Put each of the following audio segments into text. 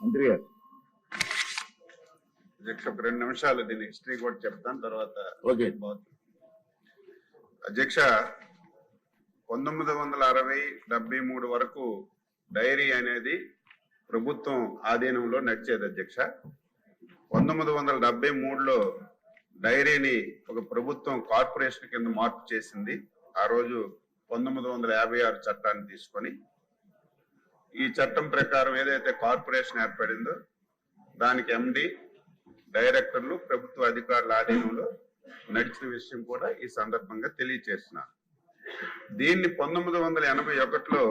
మంత్రి గారు. అధ్యక్ష, ఒక 2 నిమిషాలు దీని హిస్టరీ కూడా చెప్తాను, తర్వాత ఓకే. అధ్యక్ష, 1960-73 వరకు డైరీ అనేది ప్రభుత్వం ఆధీనంలో నడిచేది అధ్యక్ష. 1973లో డైరీని ఒక ప్రభుత్వం కార్పొరేషన్ కింద మార్పు చేసింది. ఆ రోజు 1956 చట్టాన్ని తీసుకొని, ఈ చట్టం ప్రకారం ఏదైతే కార్పొరేషన్ ఏర్పడిందో దానికి ఎండి, డైరెక్టర్లు ప్రభుత్వ అధికారుల ఆధీనంలో నడిచిన విషయం కూడా ఈ సందర్భంగా తెలియచేస్తున్నాను. దీన్ని 1981లో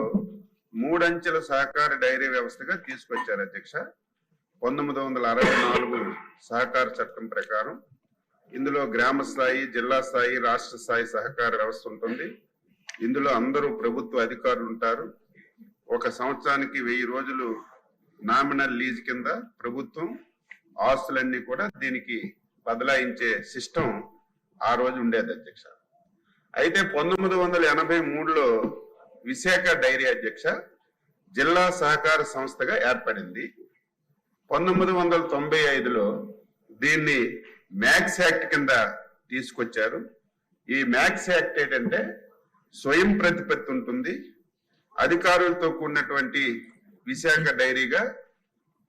3 అంచెల సహకార డైరీ వ్యవస్థగా తీసుకొచ్చారు అధ్యక్ష. 1964 సహకార చట్టం ప్రకారం ఇందులో గ్రామ స్థాయి, జిల్లా స్థాయి, రాష్ట్ర స్థాయి సహకార వ్యవస్థ ఉంటుంది. ఇందులో అందరూ ప్రభుత్వ అధికారులు ఉంటారు. 1 సంవత్సరానికి 1000 రోజులు నామినల్ లీజ్ కింద ప్రభుత్వం ఆస్తులన్నీ కూడా దీనికి బదలాయించే సిస్టమ్ ఆ రోజు ఉండేది అధ్యక్ష. అయితే 1983లో విశాఖ డైరీ అధ్యక్ష జిల్లా సహకార సంస్థగా ఏర్పడింది. 1995లో దీన్ని మ్యాక్స్ యాక్ట్ కింద తీసుకొచ్చారు. ఈ మ్యాక్స్ యాక్ట్ ఏంటంటే స్వయం ప్రతిపత్తి ఉంటుంది. అధికారులతో కూడినటువంటి విశాఖ డైరీగా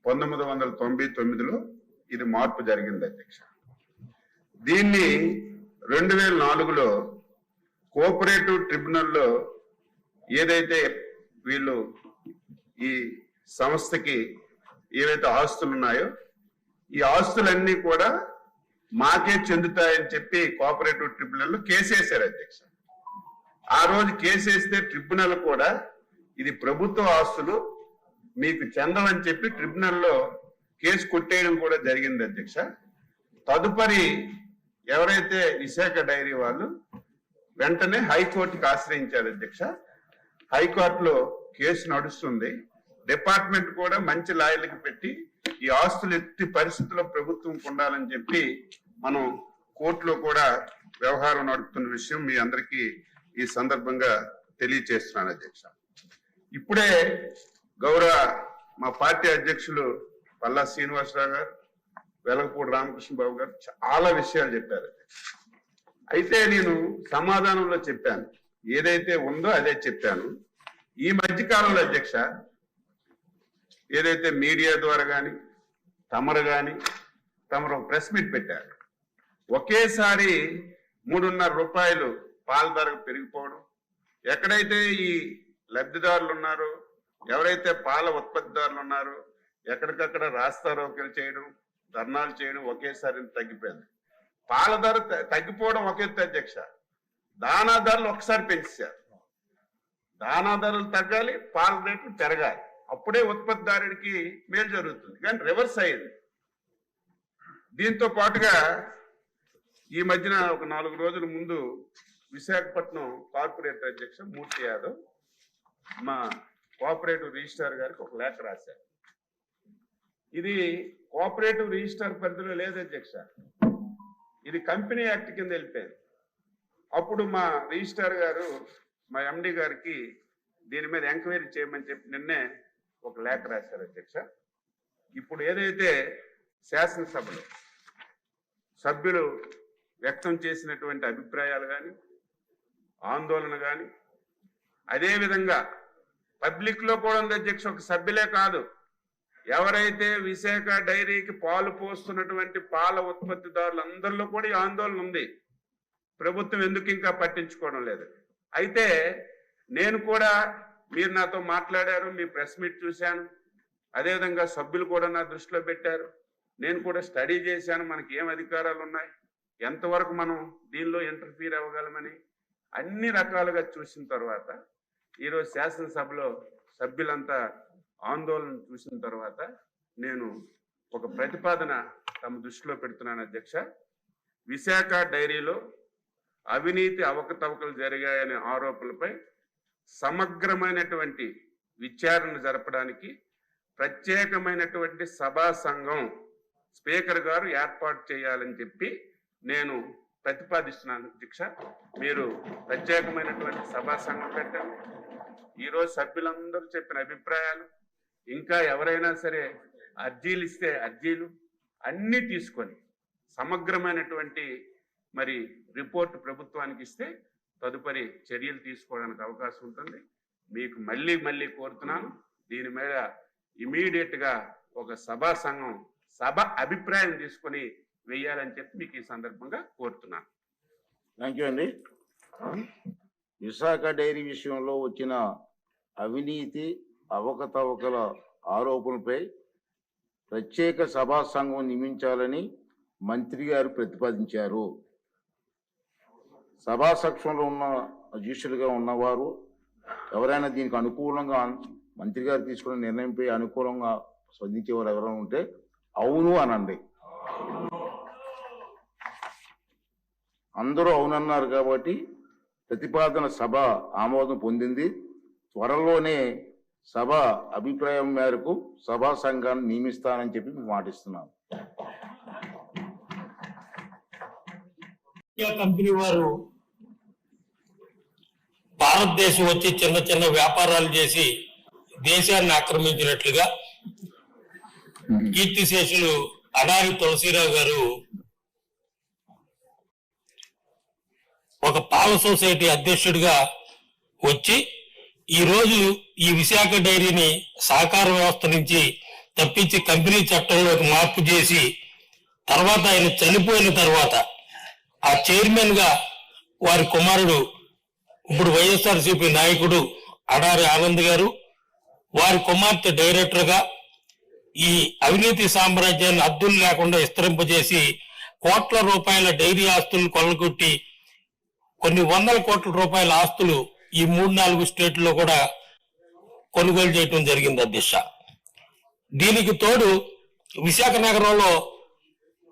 1999లో ఇది మార్పు జరిగింది అధ్యక్ష. దీన్ని 2004లో కోఆపరేటివ్ ట్రిబ్యునల్లో ఏదైతే వీళ్ళు ఈ సంస్థకి ఏవైతే ఆస్తులు ఉన్నాయో ఈ ఆస్తులన్నీ కూడా మాకే చెందుతాయని చెప్పి కోఆపరేటివ్ ట్రిబ్యునల్లో కేసేశారు అధ్యక్ష. ఆ రోజు కేసేస్తే ట్రిబ్యునల్ కూడా ఇది ప్రభుత్వ ఆస్తులు మీకు చెందవని చెప్పి ట్రిబ్యునల్లో కేసు కొట్టేయడం కూడా జరిగింది అధ్యక్ష. తదుపరి ఎవరైతే విశాఖ డైరీ వాళ్ళు వెంటనే హైకోర్టుకి ఆశ్రయించారు అధ్యక్ష. హైకోర్టులో కేసు నడుస్తుంది. డిపార్ట్మెంట్ కూడా మంచి లాయర్లకు పెట్టి ఈ ఆస్తులు ఎట్టి పరిస్థితుల్లో ప్రభుత్వం ఉండాలని చెప్పి మనం కోర్టులో కూడా వ్యవహారం నడుపుతున్న విషయం మీ అందరికీ ఈ సందర్భంగా తెలియచేస్తున్నాను అధ్యక్ష. ఇప్పుడే గౌరవ మా పార్టీ అధ్యక్షులు పల్లా శ్రీనివాసరావు గారు, వెలగపూడి రామకృష్ణ బాబు గారు చాలా విషయాలు చెప్పారు. అయితే నేను సమాధానంలో చెప్పాను, ఏదైతే ఉందో అదే చెప్పాను. ఈ మధ్య కాలంలో అధ్యక్ష ఏదైతే మీడియా ద్వారా కానీ తమరు ప్రెస్ మీట్ పెట్టారు. ఒకేసారి 3.5 రూపాయలు పాల ధర పెరిగిపోవడం, ఎక్కడైతే ఈ లబ్ధిదారులు ఉన్నారో, ఎవరైతే పాల ఉత్పత్తిదారులు ఉన్నారో ఎక్కడికక్కడ రాస్తారోకలు చేయడం, ధర్నాలు చేయడం ఒకేసారి తగ్గిపోయింది. పాల ధర తగ్గిపోవడం ఒక ఎత్తు అధ్యక్ష. దానా ధరలు ఒకసారి పెంచారు. దానా ధరలు తగ్గాలి, పాల రేట్లు పెరగాలి, అప్పుడే ఉత్పత్తిదారుడికి మేలు జరుగుతుంది. కానీ రివర్స్ అయ్యింది. దీంతో పాటుగా ఈ మధ్యన ఒక 4 రోజుల ముందు విశాఖపట్నం కార్పొరేటర్ అధ్యక్ష మూర్తి యాదవ్ మా కోఆపరేటివ్ రిజిస్ట్రార్ గారికి ఒక లేఖ రాశారు. ఇది కోఆపరేటివ్ రిజిస్ట్రార్ పరిధిలో లేదు అధ్యక్ష, ఇది కంపెనీ యాక్ట్ కింద వెళ్ళిపోయింది. అప్పుడు మా రిజిస్ట్రార్ గారు మా ఎండి గారికి దీని మీద ఎంక్వైరీ చేయమని చెప్పి నిన్నే ఒక లేఖ రాశారు అధ్యక్ష. ఇప్పుడు ఏదైతే శాసనసభలో సభ్యులు వ్యక్తం చేసినటువంటి అభిప్రాయాలు కానీ, ఆందోళన కానీ, అదేవిధంగా పబ్లిక్ లో కూడా ఉంది అధ్యక్ష. ఒక సభ్యులే కాదు, ఎవరైతే విశాఖ డైరీకి పాలు పోస్తున్నటువంటి పాల ఉత్పత్తిదారులు అందరిలో కూడా ఈ ఆందోళన ఉంది. ప్రభుత్వం ఎందుకు ఇంకా పట్టించుకోవడం లేదు. అయితే నేను కూడా, మీరు నాతో మాట్లాడారు, మీ ప్రెస్ మీట్ చూశాను, అదేవిధంగా సభ్యులు కూడా నా దృష్టిలో పెట్టారు. నేను కూడా స్టడీ చేశాను, మనకి ఏం అధికారాలు ఉన్నాయి, ఎంతవరకు మనం దీనిలో ఇంటర్ఫీర్ అవ్వగలమని అన్ని రకాలుగా చూసిన తర్వాత ఈరోజు శాసనసభలో సభ్యులంతా ఆందోళన చూసిన తర్వాత నేను ఒక ప్రతిపాదన తమ దృష్టిలో పెడుతున్నాను అధ్యక్ష. విశాఖ డైరీలో అవినీతి అవకతవకలు జరిగాయనే ఆరోపణలపై సమగ్రమైనటువంటి విచారణ జరపడానికి ప్రత్యేకమైనటువంటి సభా సంఘం స్పీకర్ గారు ఏర్పాటు చేయాలని చెప్పి నేను ప్రతిపాదిస్తున్నాను అధ్యక్ష. మీరు ప్రత్యేకమైనటువంటి సభా సంఘం పెట్టండి. ఈరోజు సభ్యులందరూ చెప్పిన అభిప్రాయాలు, ఇంకా ఎవరైనా సరే అర్జీలు ఇస్తే అర్జీలు అన్నీ తీసుకొని సమగ్రమైనటువంటి మరి రిపోర్ట్ ప్రభుత్వానికి ఇస్తే తదుపరి చర్యలు తీసుకోవడానికి అవకాశం ఉంటుంది. మీకు మళ్ళీ మళ్ళీ కోరుతున్నాను, దీని మీద ఇమీడియట్ గా ఒక సభా సంఘం సభ అభిప్రాయం తీసుకొని వెయ్యాలని చెప్పి మీకు ఈ సందర్భంగా కోరుతున్నాను. థ్యాంక్ యూ అండి. విశాఖ డైరీ విషయంలో వచ్చిన అవినీతి అవకతవకల ఆరోపణలపై ప్రత్యేక సభా సంఘం నియమించాలని మంత్రి గారు ప్రతిపాదించారు. సభా సక్షంలో ఉన్న అధ్యక్షులుగా ఉన్నవారు ఎవరైనా దీనికి అనుకూలంగా మంత్రి గారు తీసుకున్న నిర్ణయంపై అనుకూలంగా స్పందించేవారు ఎవరైనా ఉంటే అవును అనండి. అందరూ అవునన్నారు కాబట్టి ప్రతిపాదన సభ ఆమోదం పొందింది. త్వరలోనే సభ అభిప్రాయం మేరకు సభా సంఘాన్ని నియమిస్తానని చెప్పి మీకు మాటిస్తున్నాను. కంపెనీ వారు భారతదేశం వచ్చి చిన్న చిన్న వ్యాపారాలు చేసి దేశాన్ని ఆక్రమించినట్లుగా కీర్తిశేషులు అడారి తులసిరావు గారు ఒక పాల సొసైటీ అధ్యక్షుడిగా వచ్చి ఈ రోజు ఈ విశాఖ డైరీని సహకార వ్యవస్థ నుంచి తప్పించి కంపెనీ చట్టంలోకి మార్పు చేసి తర్వాత ఆయన చనిపోయిన తర్వాత ఆ చైర్మన్ గా వారి కుమారుడు ఇప్పుడు వైఎస్ఆర్సీపీ నాయకుడు అడారి ఆనంద్ గారు, వారి కుమార్తె డైరెక్టర్ గా ఈ అవినీతి సామ్రాజ్యాన్ని అద్దులు లేకుండా విస్తరింపజేసి కోట్ల రూపాయల డైరీ ఆస్తులు కొల్లగొట్టి కొన్ని వందల కోట్ల రూపాయల ఆస్తులు ఈ 3-4 స్టేట్లలో కూడా కొనుగోలు చేయటం జరిగింది అధ్యక్ష. దీనికి తోడు విశాఖ నగరంలో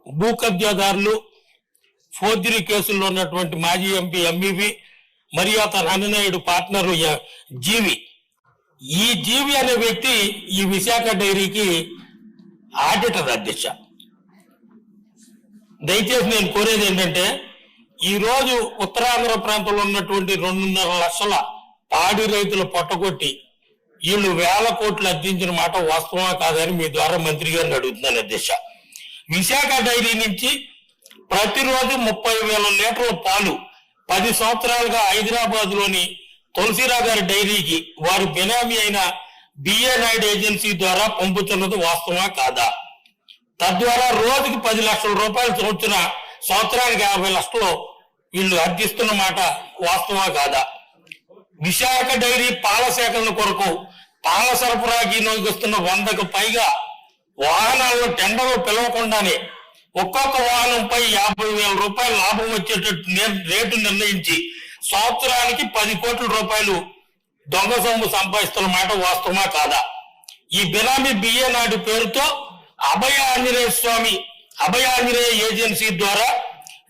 భూ కబ్జాదారులు, ఫోర్జరీ కేసుల్లో ఉన్నటువంటి మాజీ ఎంపీ ఎంబీవి మరియు అతని అన్ననాయుడు పార్ట్నర్ జీవి, ఈ జీవి అనే వ్యక్తి ఈ విశాఖ డైరీకి ఆడిటర్ అధ్యక్ష. దయచేసి నేను కోరేది ఏంటంటే, ఈ రోజు ఉత్తరాంధ్ర ప్రాంతంలో ఉన్నటువంటి 2.5 లక్షల పాడి రైతులు పొట్టగొట్టి వీళ్ళు వేల కోట్లు అర్జించిన మాట వాస్తవమా కాదని మీ ద్వారా మంత్రి గారిని అడుగుతున్నాను అధ్యక్ష. విశాఖ డైరీ నుంచి ప్రతిరోజు 30,000 లీటర్ల పాలు 10 సంవత్సరాలుగా హైదరాబాద్ లోని తులసిరావు గారి డైరీకి వారి బెనామీ అయిన బిఏ నాయుడు ఏజెన్సీ ద్వారా పంపుతున్నది వాస్తవమా కాదా? తద్వారా రోజుకి 10 లక్షల రూపాయలు సంవత్సరానికి 50 లక్షలు వీళ్ళు అర్జిస్తున్న మాట వాస్తవమా కాదా? విశాఖ డైరీ పాల సేకరణ కొరకు పాల సరఫరాకి నొగిస్తున్న 100కు పైగా వాహనాలను టెండర్లు పిలవకుండానే ఒక్కొక్క వాహనంపై 50,000 రూపాయల లాభం వచ్చేటట్టు రేటు నిర్ణయించి సంవత్సరానికి 10 కోట్ల రూపాయలు దొంగ సొమ్ము సంపాదిస్తున్న మాట వాస్తవమా కాదా? ఈ బినామీ బిఏ నాయుడు పేరుతో అభయ ఆంజనేయ ఏజెన్సీ ద్వారా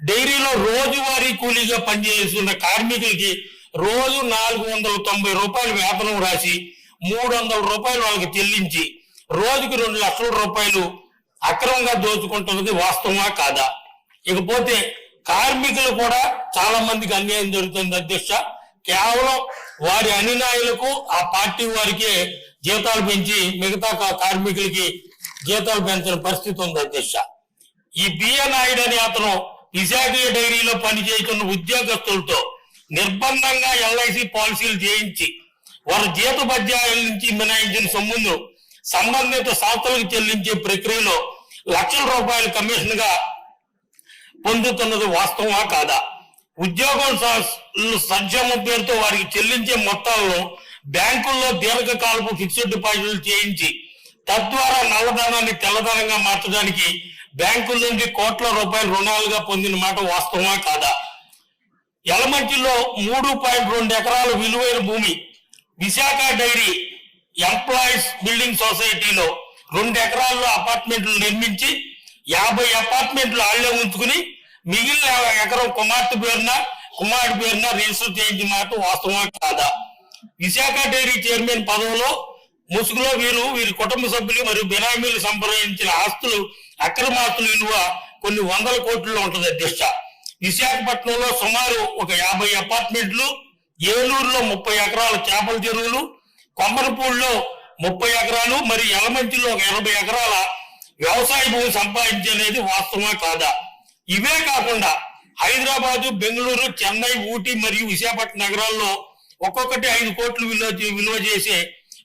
డైరీలో రోజువారీ కూలీగా పనిచేస్తున్న కార్మికులకి రోజు 490 రూపాయలు వేతనం రాసి 300 రూపాయలు వాళ్ళకి చెల్లించి రోజుకి 2 లక్షల రూపాయలు అక్రమంగా దోచుకుంటున్నది వాస్తవమా కాదా? ఇకపోతే కార్మికులు కూడా చాలా మందికి అన్యాయం జరుగుతుంది అధ్యక్ష. కేవలం వారి అనునాయులకు ఆ పార్టీ వారికే జీతాలు పెంచి మిగతా కార్మికులకి జీతాలు పెంచిన పరిస్థితి ఉంది అధ్యక్ష. ఈ బిఏ నాయుడు అనే అతను విశాఖ డైరీలో పనిచేస్తున్న ఉద్యోగస్తులతో నిర్బంధంగా LIC పాలసీలు చేయించి వారి జీతభత్యాల నుంచి మినహాయించిన సొమ్మును సంబంధిత సంస్థలకు చెల్లించే ప్రక్రియలో లక్షల రూపాయల కమిషన్ గా పొందుతున్నది వాస్తవమా కాదా? ఉద్యోగం సంక్షేమం పేరుతో వారికి చెల్లించే మొత్తాలను బ్యాంకుల్లో దీర్ఘకాలపు ఫిక్స్డ్ డిపాజిట్లు చేయించి తద్వారా నల్లధనాన్ని తెల్లధనంగా మార్చడానికి బ్యాంకుల నుండి కోట్ల రూపాయల రుణాలుగా పొందిన మాట వాస్తవమా కాదా? యలమంచిలో 3.2 ఎకరాల విలువైన భూమి విశాఖ డైరీ ఎంప్లాయీస్ బిల్డింగ్ సొసైటీలో 2 ఎకరాల్లో అపార్ట్మెంట్లు నిర్మించి 50 అపార్ట్మెంట్లు ఆళ్లే ఉంచుకుని మిగిలిన ఎకరం కుమారుడి పేరున రిజిస్టర్ చేయించిన మాట వాస్తవమా కాదా? విశాఖ డైరీ చైర్మన్ పదవిలో ముసుగులో వీరి కుటుంబ సభ్యులు మరియు బినామీలు సంప్రదించిన ఆస్తులు అక్రమాస్తుల విలువ కొన్ని వందల కోట్లలో ఉంటుంది అధ్యక్ష. విశాఖపట్నంలో సుమారు ఒక 50 అపార్ట్మెంట్లు, ఏలూరులో 30 ఎకరాల చేపల చెరువులు, కొమ్మరపూడిలో 30 ఎకరాలు మరియు యలమంచిలో ఒక 80 ఎకరాల వ్యవసాయ భూమి సంపాదించనేది వాస్తవమా కాదా? ఇవే కాకుండా హైదరాబాదు, బెంగళూరు, చెన్నై, ఊటీ మరియు విశాఖపట్నం నగరాల్లో ఒక్కొక్కటి 5 కోట్లు విలువ చేసే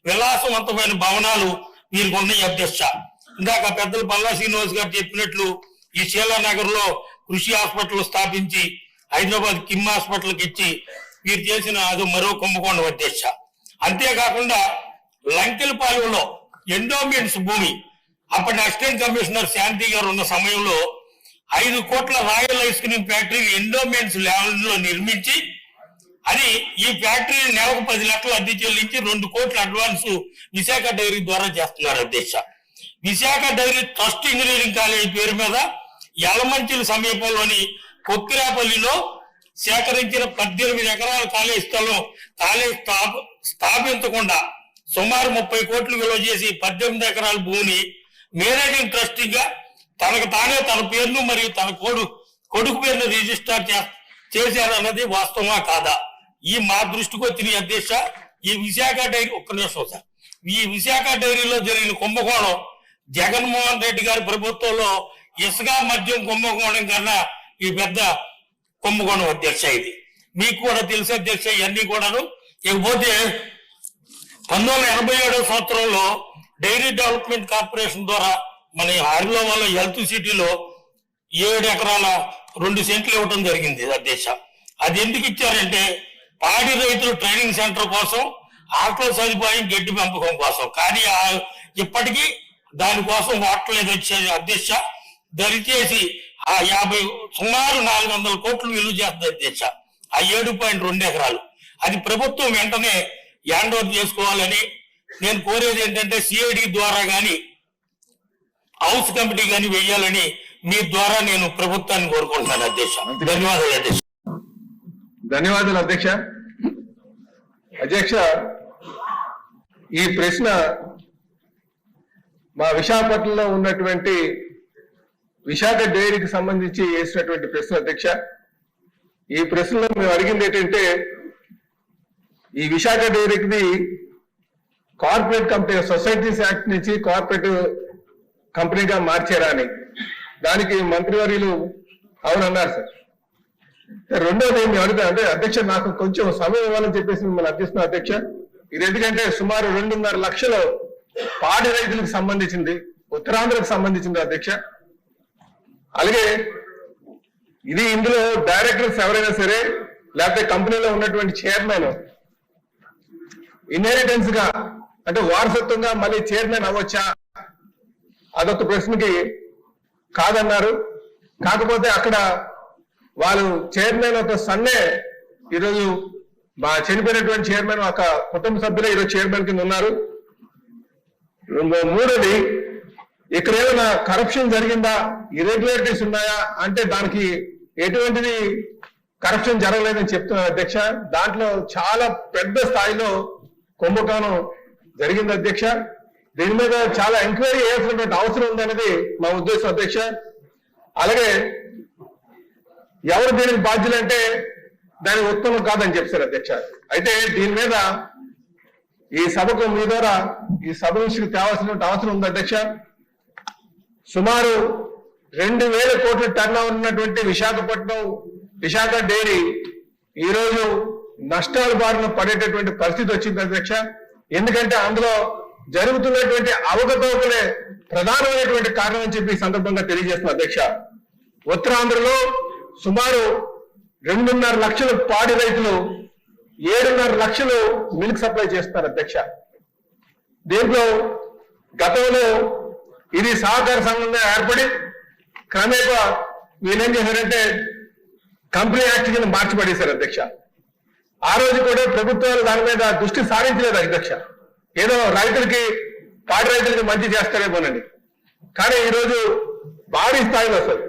విలాసవంతమైన భవనాలు వీరికి ఉన్నాయి అధ్యక్ష. ఇందాక పెద్దలు పల్లా శ్రీనివాస్ గారు చెప్పినట్లు ఈ శీలానగర్ లో కృషి హాస్పిటల్ స్థాపించి హైదరాబాద్ కిమ్ హాస్పిటల్కి ఇచ్చి వీరు చేసిన అది మరో కుంభకోణం అధ్యక్ష. అంతేకాకుండా లంకెలపాలెంలో ఎండోమెంట్స్ భూమి అప్పటి అసిస్టెంట్ కమిషనర్ శాంతి గారు ఉన్న సమయంలో 5 కోట్ల royal ice cream factory endowments land లో నిర్మించి అది ఈ ఫ్యాక్టరీని నెలకు 10 లక్షలు అద్దె చెల్లించి 2 కోట్ల అడ్వాన్స్ విశాఖ డైరీ ద్వారా చేస్తున్నారు అధ్యక్ష. Visakha dairy trust engineering college పేరు మీద యలమంచిల సమీపంలోని కొక్కిరాపల్లిలో సేకరించిన 18 ఎకరాల కాలేజ్ స్థలం స్థాపించకుండా సుమారు 30 కోట్లు విలువ చేసి 18 ఎకరాల భూమిని మేనేజింగ్ ట్రస్టీగా తనకు తానే తన పేరును మరియు తన కొడుకు పేరును రిజిస్టర్ చేశారన్నది వాస్తవమా కాదా? ఈ మా దృష్టికి వచ్చిన అధ్యక్ష ఈ విశాఖ డైరీ ఒక్క నిమిషం సార్, ఈ విశాఖ డైరీలో జరిగిన కుంభకోణం జగన్మోహన్ రెడ్డి గారి ప్రభుత్వంలో ఇసుక మద్యం కుంభకోణం కన్నా ఈ పెద్ద కుంభకోణం అధ్యక్ష. ఇది మీకు కూడా తెలుసు అధ్యక్ష. ఇవన్నీ కూడాను. ఇకపోతే 1987 సంవత్సరంలో డైరీ డెవలప్మెంట్ కార్పొరేషన్ ద్వారా మన హరిలోవాల హెల్త్ సిటీలో 7 ఎకరాల 2 సెంట్లు ఇవ్వడం జరిగింది అధ్యక్ష. అది ఎందుకు ఇచ్చారంటే పాడి రైతులు ట్రైనింగ్ సెంటర్ కోసం, ఆటో సదుపాయం, గడ్డి పెంపకం కోసం. కానీ ఇప్పటికీ దానికోసం వాటలేదు వచ్చేది అధ్యక్ష. దయచేసి ఆ సుమారు 400 కోట్లు విలువ చేస్తుంది అధ్యక్ష ఆ 7.2 ఎకరాలు. అది ప్రభుత్వం వెంటనే హ్యాండ్ ఓవర్ చేసుకోవాలని నేను కోరేది ఏంటంటే సిఐడి ద్వారా కానీ హౌస్ కమిటీ కానీ వేయాలని మీ ద్వారా నేను ప్రభుత్వాన్ని కోరుకుంటున్నాను అధ్యక్ష. ధన్యవాదాలు అధ్యక్ష. ధన్యవాదాలు అధ్యక్ష. అధ్యక్ష, ఈ ప్రశ్న మా విశాఖపట్నంలో ఉన్నటువంటి విశాఖ డైరీకి సంబంధించి వేసినటువంటి ప్రశ్న అధ్యక్ష. ఈ ప్రశ్నలో మేము అడిగింది ఏంటంటే ఈ విశాఖ డైరీకి కార్పొరేట్ కంపెనీ సొసైటీస్ యాక్ట్ నుంచి కార్పొరేట్ కంపెనీగా మార్చారా అని. దానికి మంత్రివర్యులు అవునన్నారు సార్. రెండోది మేము అడుగుతా అంటే అధ్యక్ష నాకు కొంచెం సమయం ఇవ్వాలని చెప్పేసి మిమ్మల్ని అర్థిస్తున్నాం అధ్యక్ష. ఇది ఎందుకంటే సుమారు 2.5 లక్షలు పాడి రైతులకు సంబంధించింది, ఉత్తరాంధ్రకు సంబంధించింది అధ్యక్ష. అలాగే ఇది ఇందులో డైరెక్టర్స్ ఎవరైనా సరే లేకపోతే కంపెనీలో ఉన్నటువంటి చైర్మన్ ఇన్హెరిటెన్స్ గా అంటే వారసత్వంగా మళ్ళీ చైర్మన్ అవ్వచ్చా అదొక ప్రశ్నకి కాదన్నారు. కాకపోతే అక్కడ వాళ్ళు చైర్మన్ ఒక సన్నే ఈరోజు మా చనిపోయినటువంటి చైర్మన్ ఒక కుటుంబ సభ్యులు ఈరోజు చైర్మన్ కింద ఉన్నారు. మూడోది ఇక్కడ ఏమైనా కరప్షన్ జరిగిందా, ఇర్రెగ్యులారిటీస్ ఉన్నాయా అంటే దానికి ఎటువంటిది కరప్షన్ జరగలేదని చెప్తున్నారు అధ్యక్ష. దాంట్లో చాలా పెద్ద స్థాయిలో కుంభకోణం జరిగింది అధ్యక్ష. దీని మీద చాలా ఎంక్వైరీ చేయాల్సినటువంటి అవసరం ఉందనేది మా ఉద్దేశం అధ్యక్ష. అలాగే ఎవరు దీనికి బాధ్యులంటే దాని ఉత్తమం కాదని చెప్తారు అధ్యక్ష. అయితే దీని మీద ఈ సభకు మీ ద్వారా ఈ సభ నుంచి తేవాల్సినటువంటి అవసరం ఉంది అధ్యక్ష. సుమారు 2,000 కోట్ల టర్న్ ఓవర్ ఉన్నటువంటి విశాఖ డైరీ ఈరోజు నష్టాల బారిన పడేటటువంటి పరిస్థితి వచ్చింది అధ్యక్ష. ఎందుకంటే అందులో జరుగుతున్నటువంటి అవకతవకలే ప్రధానమైనటువంటి కారణం అని చెప్పి ఈ సందర్భంగా తెలియజేస్తున్న అధ్యక్ష. ఉత్తరాంధ్రలో సుమారు 2.5 లక్షల పాడి రైతులు 7.5 లక్షలు మిల్క్ సప్లై చేస్తున్నారు అధ్యక్ష. దీంట్లో గతంలో ఇది సహకార సంఘంగా ఏర్పడి క్రమేపా వీళ్ళేం చేశారంటే కంపెనీ యాక్ట్ కింద మార్చిపడేశారు అధ్యక్ష. ఆ రోజు కూడా ప్రభుత్వాలు దాని మీద దృష్టి సారించలేదు అధ్యక్ష. ఏదో రైతులకి పాడి రైతులకి మంచి చేస్తారేమోనండి. కానీ ఈరోజు భారీ స్థాయిలో వస్తుంది.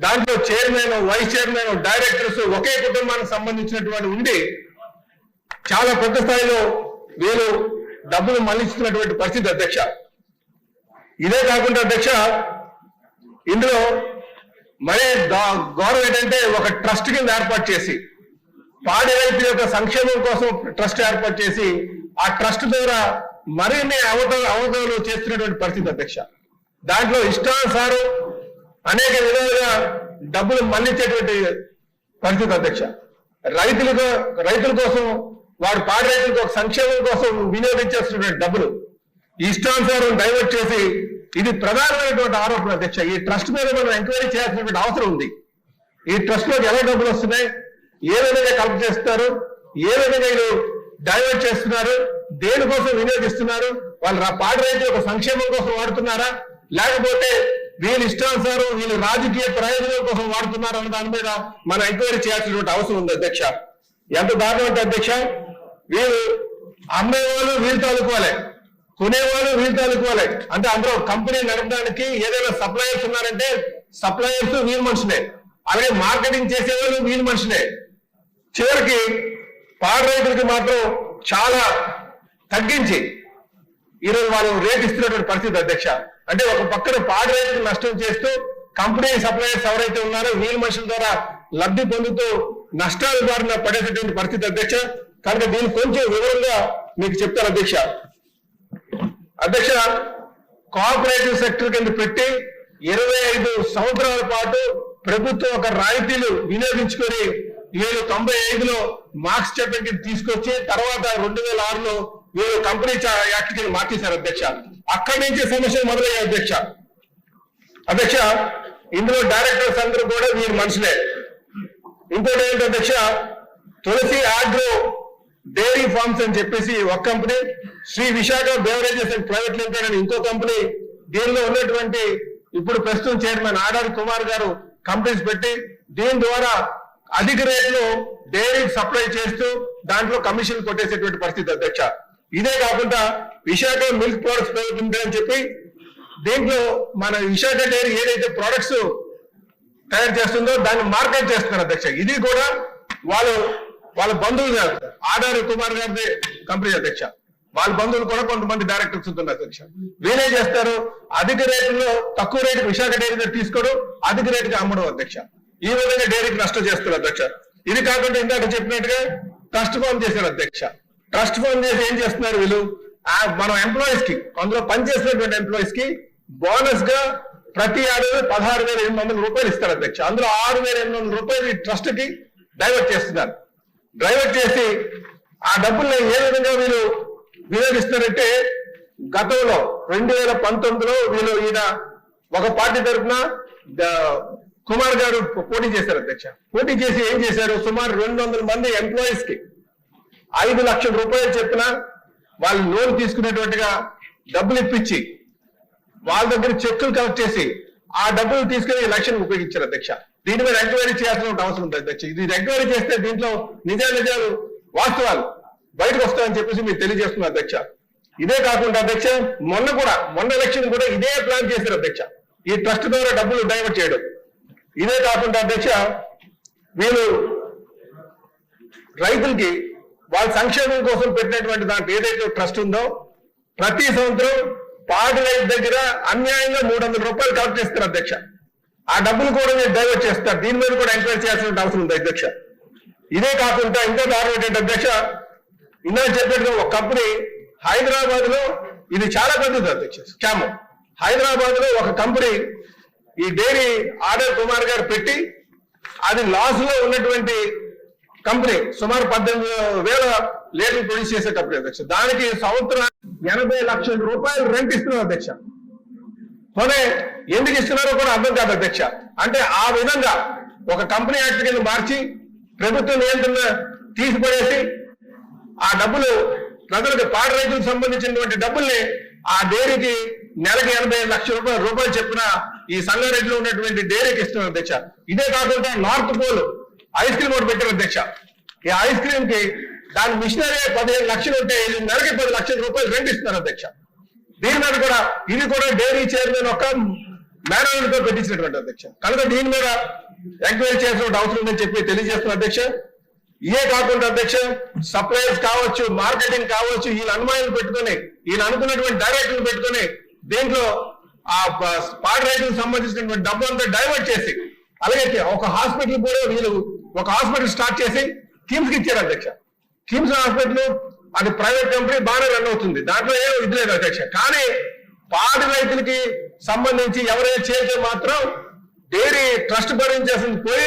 దాంట్లో చైర్మన్, వైస్ చైర్మన్, డైరెక్టర్స్ ఒకే కుటుంబానికి సంబంధించినటువంటి ఉండి చాలా పెద్ద స్థాయిలో వీళ్ళు డబ్బులు మళ్లిస్తున్నటువంటి పరిస్థితి అధ్యక్ష. ఇదే కాకుండా అధ్యక్ష ఇందులో మరే గౌరవం ఏంటంటే ఒక ట్రస్ట్ కింద ఏర్పాటు చేసి పాడి రైతు యొక్క సంక్షేమం కోసం ట్రస్ట్ ఏర్పాటు చేసి ఆ ట్రస్ట్ ద్వారా మరిన్ని అవకతవకలు చేస్తున్నటువంటి పరిస్థితి అధ్యక్ష. దాంట్లో ఇష్టానుసారం అనేక విధాలుగా డబ్బులు మళ్లించేటువంటి పరిస్థితి అధ్యక్ష. రైతుల కోసం వాడు పాడి రైతులకు ఒక సంక్షేమం కోసం వినియోగించేస్తున్నటువంటి డబ్బులు ఇష్టానుసారం డైవర్ట్ చేసి, ఇది ప్రధానమైనటువంటి ఆరోపణ అధ్యక్ష. ఈ ట్రస్ట్ మీద మనం ఎంక్వైరీ చేయాల్సినటువంటి అవసరం ఉంది. ఈ ట్రస్ట్ లోకి ఎలా డబ్బులు వస్తున్నాయి, ఏ విధంగా కలెక్ట్ చేస్తారు, ఏ విధంగా వీళ్ళు డైవర్ట్ చేస్తున్నారు, దేనికోసం వినియోగిస్తున్నారు, వాళ్ళు పాడి రైతుల యొక్క సంక్షేమం కోసం వాడుతున్నారా, లేకపోతే వీళ్ళు ఇష్టానుసారం వీళ్ళు రాజకీయ ప్రయోజనాల కోసం వాడుతున్నారు అన్న దాని మీద మనం ఎంక్వైరీ చేయాల్సినటువంటి అవసరం ఉంది అధ్యక్ష. ఎంత దారుణం అంటే అధ్యక్ష, వీళ్ళు అమ్మేవాళ్ళు వీళ్ళు తాలూకోవాలి, కొనేవాళ్ళు వీళ్ళు తాలూకోవాలి. అంటే అందులో కంపెనీ నడపడానికి ఏదైనా సప్లయర్స్ ఉన్నారంటే సప్లయర్స్ వీళ్ళ మనుషులే, అలాగే మార్కెటింగ్ చేసేవాళ్ళు వీళ్ళ మనుషులే. చివరికి పాడి రైతులకి మాత్రం చాలా తగ్గించి ఈరోజు వాళ్ళు రేట్ ఇస్తున్నటువంటి పరిస్థితి అధ్యక్ష. అంటే ఒక పక్కన పాడి రైతులకు నష్టం చేస్తూ కంపెనీ సప్లయర్స్ ఎవరైతే ఉన్నారో వీళ్ళ మనుషుల ద్వారా లబ్ధి పొందుతూ నష్టాల బారిన పడేటటువంటి పరిస్థితి అధ్యక్ష. కనుక దీన్ని కొంచెం వివరంగా మీకు చెప్తాను అధ్యక్ష. అధ్యక్ష, కోఆపరేటివ్ సెక్టర్ కింద పెట్టి 25 సంవత్సరాల పాటు ప్రభుత్వం ఒక రాయితీలు వినియోగించుకొని 1995లో మార్క్స్ చెప్పి తీసుకొచ్చి తర్వాత 2006లో వీళ్ళు కంపెనీ యాక్ట్ కింద మార్చేశారు అధ్యక్ష. అక్కడి నుంచి సమస్యలు మొదలయ్యాయి అధ్యక్ష. ఇందులో డైరెక్టర్స్ అందరూ కూడా వీరి మనుషులే. ఇంకోటి ఏంటి అధ్యక్ష, తులసి ఆగ్రో డైరీ ఫార్మ్స్ అని చెప్పేసి ఒక company, Sri Visakha beverages and private limited అని ఇంకో కంపెనీ, దీనిలో ఉన్నటువంటి ఇప్పుడు ప్రస్తుతం చైర్మన్ ఆడారి కుమార్ గారు కంపెనీస్ పెట్టి దీని ద్వారా అధిక రేట్లు డైరీ సప్లై చేస్తూ దాంట్లో కమిషన్ కొట్టేసేటువంటి పరిస్థితి అధ్యక్ష. ఇదే కాకుండా Visakha milk products private limited అని చెప్పి దీంట్లో మన విశాఖ డైరీ ఏదైతే ప్రొడక్ట్స్ తయారు చేస్తుందో దాన్ని మార్కెట్ చేస్తున్నారు అధ్యక్ష. ఇది కూడా వాళ్ళ బంధువులు ఆడారి కుమార్ గారి కంపెనీ అధ్యక్ష. వాళ్ళ బంధువులు కూడా కొంతమంది డైరెక్టర్స్ ఉంటుంది అధ్యక్ష. వీళ్ళే చేస్తారు, అధిక రేట్లలో తక్కువ రేటుకి విశాఖ డైరీ తీసుకోవడం, అధిక రేటుకి అమ్మడం అధ్యక్ష. ఈ విధంగా డైరీకి నష్టం చేస్తున్నారు అధ్యక్ష. ఇది కాకుండా ఇందాక చెప్పినట్టుగా ట్రస్ట్ ఫామ్ చేశారు అధ్యక్ష. ట్రస్ట్ ఫామ్ చేసి ఏం చేస్తున్నారు వీళ్ళు, మనం ఎంప్లాయీస్ కి, అందులో పనిచేసినటువంటి ఎంప్లాయీస్ కి బోనస్ గా ప్రతి ఏడాది 16,800 రూపాయలు ఇస్తారు అధ్యక్ష. అందులో 6,800 రూపాయలు ఈ ట్రస్ట్ కి డైవర్ట్ చేస్తున్నారు. డైవర్ట్ చేసి ఆ డబ్బుల్ని ఏ విధంగా వీళ్ళు వినియోగిస్తారంటే, గతంలో 2019లో వీళ్ళు ఈయన ఒక పార్టీ తరఫున కుమార్ గారు పోటీ చేశారు అధ్యక్ష. పోటీ చేసి ఏం చేశారు, సుమారు 200 మంది ఎంప్లాయీస్ కి 5 లక్షల రూపాయలు చెప్పిన వాళ్ళు లోన్ తీసుకునేటువంటిగా డబ్బులు ఇప్పించి వాళ్ళ దగ్గర చెక్కులు కలెక్ట్ చేసి ఆ డబ్బులు తీసుకుని ఎలక్షన్ ఉపయోగించారు అధ్యక్ష. దీని మీద ఎంక్వైరీ చేయాల్సిన అవసరం ఉంది అధ్యక్ష. ఇది ఎంక్వైరీ చేస్తే దీంట్లో నిజాలు వాస్తవాలు బయటకు వస్తాయని చెప్పేసి మీరు తెలియజేస్తున్నారు అధ్యక్ష. ఇదే కాకుండా అధ్యక్ష, మొన్న ఎలక్షన్ కూడా ఇదే ప్లాన్ చేశారు అధ్యక్ష, ఈ ట్రస్ట్ ద్వారా డబ్బులు డైవర్ట్ చేయడం. ఇదే కాకుండా అధ్యక్ష, వీళ్ళు రైతులకి వాళ్ళ సంక్షేమం కోసం పెట్టినటువంటి దాంట్లో ఏదైతే ట్రస్ట్ ఉందో ప్రతి సంవత్సరం పాడి రైతు దగ్గర అన్యాయంగా 300 రూపాయలు కలెక్ట్ చేస్తారు అధ్యక్ష. ఆ డబ్బులు కూడా మీరు డైవర్ట్ చేస్తారు. దీని మీద కూడా ఎంక్వైరీ చేయాల్సిన అవసరం ఉంది అధ్యక్ష. ఇదే కాకుండా ఇంకా దారుణం ఏంటంటే అధ్యక్ష, ఇందాక చెప్పినట్టుగా ఒక కంపెనీ హైదరాబాద్ లో, ఇది చాలా పెద్దది అధ్యక్ష స్కామ్. హైదరాబాద్ లో ఒక కంపెనీ ఈ డైరీ ఆర్డర్ కుమార్ గారు పెట్టి అది లాస్ లో ఉన్నటువంటి కంపెనీ, సుమారు 18,000 లీటర్లు ప్రొడ్యూస్ చేసే కంపెనీ అధ్యక్ష. దానికి సంవత్సరానికి 80 లక్షల రూపాయలు రెంట్ ఇస్తున్నారు అధ్యక్ష. కొనే ఎందుకు ఇస్తున్నారో కూడా అర్థం కాదు అధ్యక్ష. అంటే ఆ విధంగా ఒక కంపెనీ యాక్ట్ కింద మార్చి ప్రభుత్వ నియంత్రణ తీసిపడేసి ఆ డబ్బులు ప్రజలకు, పాడి రైతులకు సంబంధించినటువంటి డబ్బుల్ని ఆ డైరీకి నెలకి 80 లక్షల రూపాయలు చెప్పిన ఈ సంగారెడ్డిలో ఉన్నటువంటి డైరీకి ఇస్తున్నారు అధ్యక్ష. ఇదే కాకుండా నార్త్ పోల్ ఐస్ క్రీమ్ ఒకటి పెట్టారు అధ్యక్ష. ఈ ఐస్ క్రీమ్ కి దాని మిషనరీ 15 లక్షలు ఉంటే నెలకి 10 లక్షల రూపాయలు రెంట్ ఇస్తున్నారు అధ్యక్ష. దీని మీద కూడా ఇది కూడా డైరీ చైర్మన్ ఒక మేనేజ్మెంట్ తో పెట్టించినటువంటి అధ్యక్ష. కనుక దీని మీద ఎంక్వైరీ చేయాల్సిన అవసరం ఉందని చెప్పి తెలియజేస్తున్నారు అధ్యక్ష. ఇదే కాకుండా అధ్యక్ష, సప్లయర్స్ కావచ్చు, మార్కెటింగ్ కావచ్చు, వీళ్ళ అనుమానాలు పెట్టుకొని, వీళ్ళు అనుకున్నటువంటి డైరెక్టర్లు పెట్టుకొని దీంట్లో ఆ పాడి రైతులకు సంబంధించినటువంటి డబ్బు అంతా డైవర్ట్ చేసి, అలాగే ఒక హాస్పిటల్ కూడా వీళ్ళు ఒక హాస్పిటల్ స్టార్ట్ చేసి కిమ్స్ కి ఇచ్చారు అధ్యక్ష. కిమ్స్ హాస్పిటల్ అది ప్రైవేట్ కంపెనీ, బాగానే రన్ అవుతుంది, దాంట్లో ఏదో ఇది లేదు అధ్యక్ష. కానీ పాడి రైతులకి సంబంధించి ఎవరైనా చేస్తే మాత్రం డైరీ ట్రస్ట్ భరించేసింది పోయి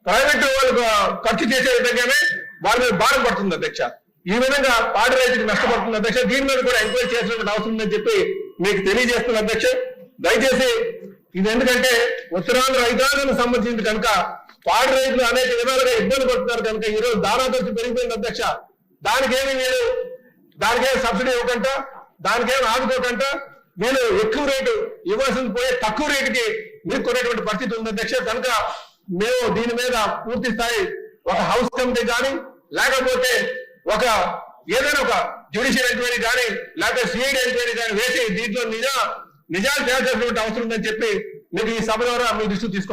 ప్రైవేట్ వాళ్ళకు ఖర్చు చేసే విధంగానే వాళ్ళ మీద భారం పడుతుంది అధ్యక్ష. ఈ విధంగా పాడి రైతుకి నష్టపడుతుంది అధ్యక్ష. దీని మీద కూడా ఎంక్వైరీ చేసినటువంటి అవసరం ఉందని చెప్పి మీకు తెలియజేస్తున్న అధ్యక్ష. దయచేసి ఇది ఎందుకంటే ఉత్తరాంధ్ర రైతాంగానికి సంబంధించింది కనుక పాడి రైతులు అనేక విధాలుగా ఇబ్బంది పడుతున్నారు కనుక ఈ రోజు దానా ఖర్చు పెరిగిపోయింది అధ్యక్ష. దానికేమి వీళ్ళు దానికేమి సబ్సిడీ ఇవ్వకుండా దానికేమి ఆదుకోకుండా వీళ్ళు ఎక్కువ రేటు ఇవ్వాల్సింది పోయే తక్కువ రేటుకి మీరు కొనేటువంటి పరిస్థితి ఉంది అధ్యక్ష. కనుక మేము దీని మీద పూర్తి స్థాయి ఒక హౌస్ కమిటీ కానీ లేకపోతే ఒక ఏదైనా ఒక జ్యుడిషియల్ ఎంక్వైరీ కానీ లేకపోతే సిఐడి ఎంక్వైరీ కానీ వేసి దీంట్లో నిజాలు తేల్చాల్సినటువంటి అవసరం ఉందని చెప్పి మీకు ఈ సభ ద్వారా మీ దృష్టికి తీసుకొస్తాను.